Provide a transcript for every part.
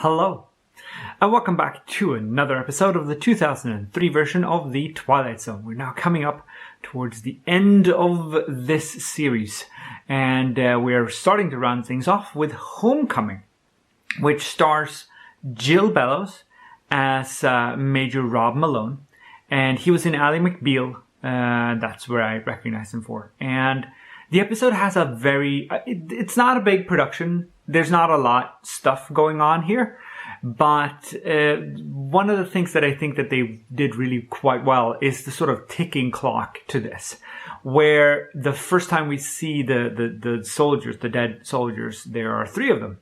Hello, and welcome back to another episode of the 2003 version of the Twilight Zone. We're now coming up towards the end of this series, and we're starting to round things off with Homecoming, which stars Jill Bellows as Major Rob Malone, and he was in Ally McBeal. That's where I recognize him for. And the episode has a very... it's not a big production. There's not a lot stuff going on here. But one of the things that I think that they did really quite well is the sort of ticking clock to this. Where the first time we see the soldiers, the dead soldiers, there are 3 of them.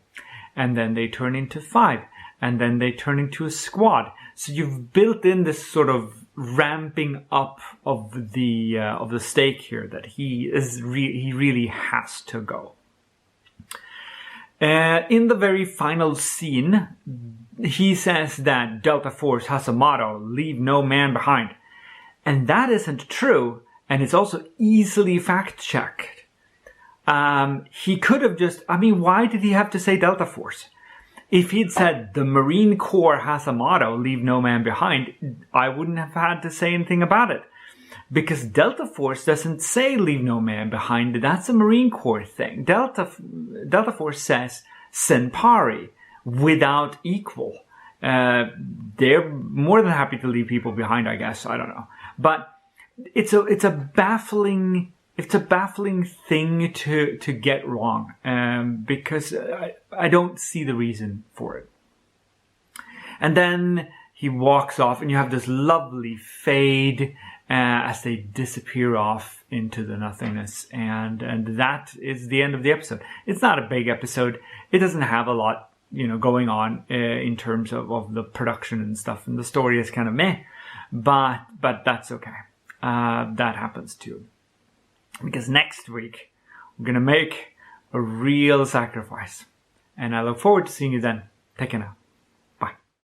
And then they turn into 5. And then they turn into a squad. So you've built in this sort of ramping up of the stake here that he really has to go. In the very final scene, he says that Delta Force has a motto: leave no man behind. And that isn't true, and it's also easily fact-checked. He could have just... why did he have to say Delta Force? If he'd said the Marine Corps has a motto, leave no man behind, I wouldn't have had to say anything about it. Because Delta Force doesn't say leave no man behind. That's a Marine Corps thing. Delta Force says Senpari, without equal. They're more than happy to leave people behind, I guess. I don't know. But it's a baffling thing to get wrong. Because I don't see the reason for it. And then he walks off and you have this lovely fade as they disappear off into the nothingness. And that is the end of the episode. It's not a big episode. It doesn't have a lot, going on in terms of the production and stuff. And the story is kind of meh. But that's okay. That happens too. Because next week, we're going to make a real sacrifice. And I look forward to seeing you then. Take care now.